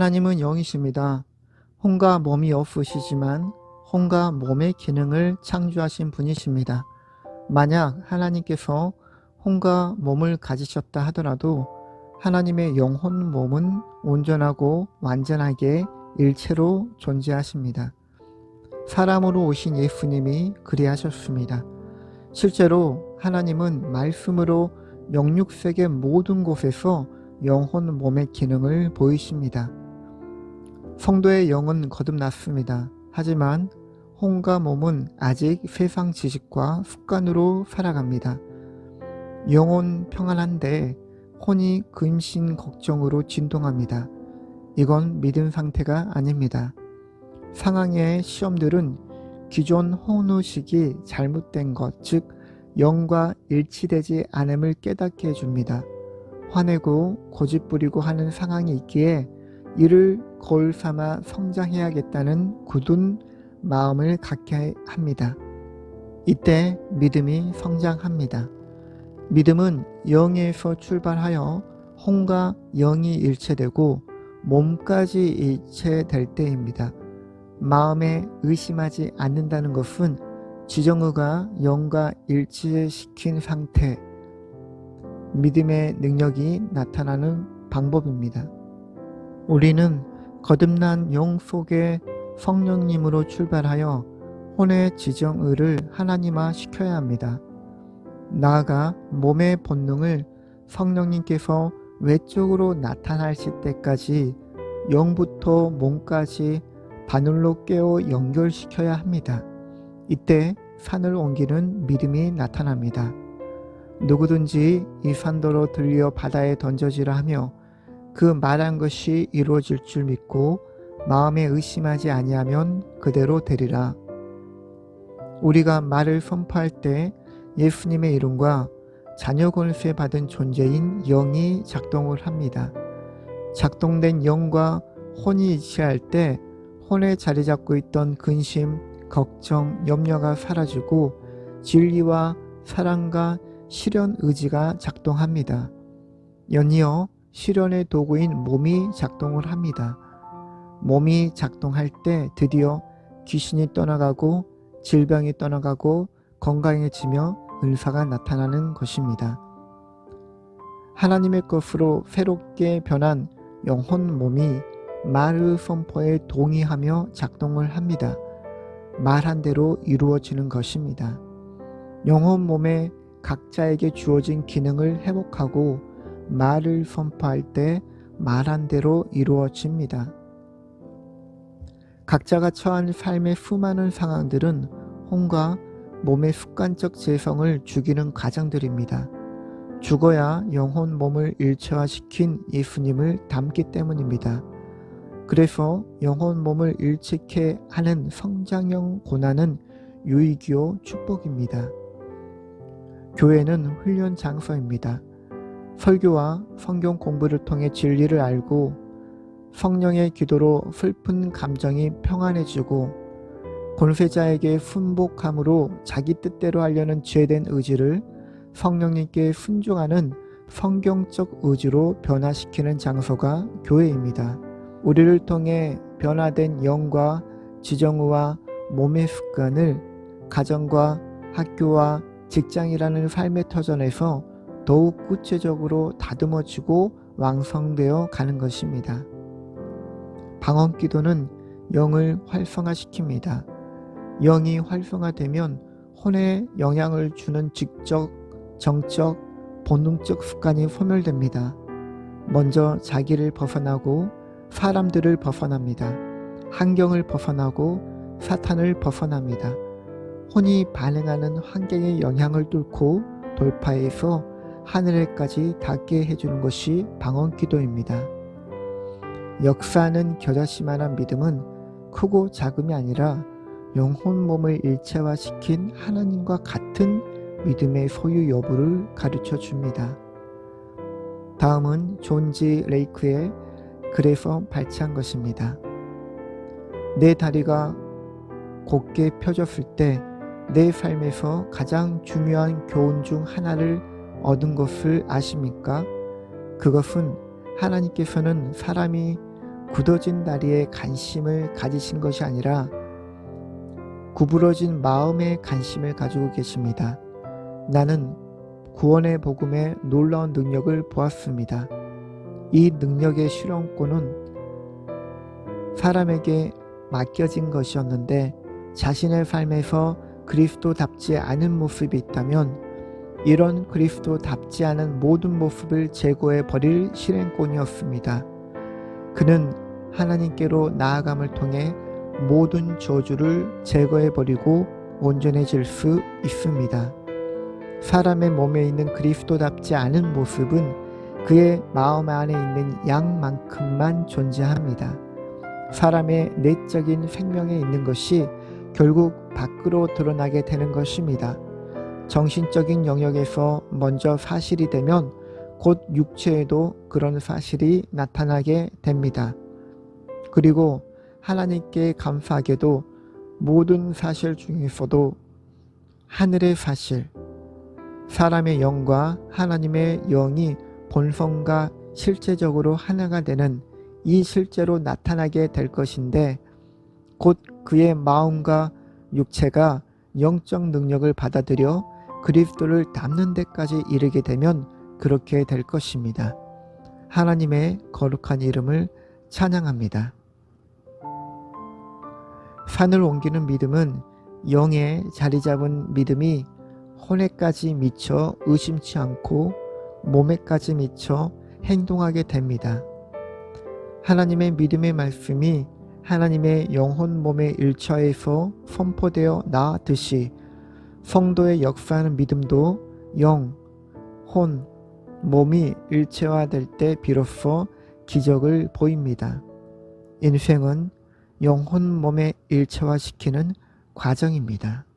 하나님은 영이십니다. 혼과 몸이 없으시지만 혼과 몸의 기능을 창조하신 분이십니다. 만약 하나님께서 혼과 몸을 가지셨다 하더라도 하나님의 영혼 몸은 온전하고 완전하게 일체로 존재하십니다. 사람으로 오신 예수님이 그리하셨습니다. 실제로 하나님은 말씀으로 영육세계 모든 곳에서 영혼 몸의 기능을 보이십니다. 성도의 영은 거듭났습니다. 하지만 혼과 몸은 아직 세상 지식과 습관으로 살아갑니다. 영혼 평안한데 혼이 근심 걱정으로 진동합니다. 이건 믿음 상태가 아닙니다. 상황의 시험들은 기존 혼의식이 잘못된 것, 즉 영과 일치되지 않음을 깨닫게 해줍니다. 화내고 고집부리고 하는 상황이 있기에 이를 거울 삼아 성장해야겠다는 굳은 마음을 갖게 합니다. 이때 믿음이 성장합니다. 믿음은 영에서 출발하여 혼과 영이 일체되고 몸까지 일체될 때입니다. 마음에 의심하지 않는다는 것은 지정의가 영과 일치시킨 상태, 믿음의 능력이 나타나는 방법입니다. 우리는 거듭난 영 속에 성령님으로 출발하여 혼의 지정의를 하나님화 시켜야 합니다. 나아가 몸의 본능을 성령님께서 외적으로 나타나실 때까지 영부터 몸까지 바늘로 깨어 연결시켜야 합니다. 이때 산을 옮기는 믿음이 나타납니다. 누구든지 이 산더러 들려 바다에 던져지라 하며 그 말한 것이 이루어질 줄 믿고 마음에 의심하지 아니하면 그대로 되리라. 우리가 말을 선포할 때 예수님의 이름과 자녀 권세 받은 존재인 영이 작동을 합니다. 작동된 영과 혼이 일치할 때 혼에 자리 잡고 있던 근심, 걱정, 염려가 사라지고 진리와 사랑과 실현 의지가 작동합니다. 연이어 실현의 도구인 몸이 작동을 합니다. 몸이 작동할 때 드디어 귀신이 떠나가고 질병이 떠나가고 건강해지며 은사가 나타나는 것입니다. 하나님의 것으로 새롭게 변한 영혼 몸이 말의 선포에 동의하며 작동을 합니다. 말한 대로 이루어지는 것입니다. 영혼 몸에 각자에게 주어진 기능을 회복하고 말을 선포할 때 말한 대로 이루어집니다. 각자가 처한 삶의 수많은 상황들은 혼과 몸의 습관적 재성을 죽이는 과정들입니다. 죽어야 영혼 몸을 일체화시킨 예수님을 닮기 때문입니다. 그래서 영혼 몸을 일체케 하는 성장형 고난은 유익이요 축복입니다. 교회는 훈련 장소입니다. 설교와 성경 공부를 통해 진리를 알고 성령의 기도로 슬픈 감정이 평안해지고 권세자에게 순복함으로 자기 뜻대로 하려는 죄된 의지를 성령님께 순종하는 성경적 의지로 변화시키는 장소가 교회입니다. 우리를 통해 변화된 영과 지정의와 몸의 습관을 가정과 학교와 직장이라는 삶의 터전에서 더욱 구체적으로 다듬어지고 완성되어 가는 것입니다. 방언기도는 영을 활성화시킵니다. 영이 활성화되면 혼에 영향을 주는 직적, 정적, 본능적 습관이 소멸됩니다. 먼저 자기를 벗어나고 사람들을 벗어납니다. 환경을 벗어나고 사탄을 벗어납니다. 혼이 반응하는 환경의 영향을 뚫고 돌파해서 하늘에까지 닿게 해주는 것이 방언기도입니다. 역사하는 겨자씨만한 믿음은 크고 작음이 아니라 영혼 몸을 일체화시킨 하나님과 같은 믿음의 소유 여부를 가르쳐 줍니다. 다음은 존지 레이크의 그래서 발치한 것입니다. 내 다리가 곧게 펴졌을 때 내 삶에서 가장 중요한 교훈 중 하나를 얻은 것을 아십니까? 그것은 하나님께서는 사람이 굳어진 다리에 관심을 가지신 것이 아니라 구부러진 마음에 관심을 가지고 계십니다. 나는 구원의 복음의 놀라운 능력을 보았습니다. 이 능력의 실현권은 사람에게 맡겨진 것이었는데 자신의 삶에서 그리스도답지 않은 모습이 있다면 이런 그리스도답지 않은 모든 모습을 제거해 버릴 실행권이었습니다. 그는 하나님께로 나아감을 통해 모든 저주를 제거해 버리고 온전해질 수 있습니다. 사람의 몸에 있는 그리스도답지 않은 모습은 그의 마음 안에 있는 양만큼만 존재합니다. 사람의 내적인 생명에 있는 것이 결국 밖으로 드러나게 되는 것입니다. 정신적인 영역에서 먼저 사실이 되면 곧 육체에도 그런 사실이 나타나게 됩니다. 그리고 하나님께 감사하게도 모든 사실 중에서도 하늘의 사실, 사람의 영과 하나님의 영이 본성과 실제적으로 하나가 되는 이 실제로 나타나게 될 것인데 곧 그의 마음과 육체가 영적 능력을 받아들여 그리스도를 닮는 데까지 이르게 되면 그렇게 될 것입니다. 하나님의 거룩한 이름을 찬양합니다. 산을 옮기는 믿음은 영에 자리 잡은 믿음이 혼에까지 미쳐 의심치 않고 몸에까지 미쳐 행동하게 됩니다. 하나님의 믿음의 말씀이 하나님의 영혼 몸의 일처에서 선포되어 나았듯이 성도의 역사하는 믿음도 영, 혼, 몸이 일체화될 때 비로소 기적을 보입니다. 인생은 영혼 몸에 일체화시키는 과정입니다.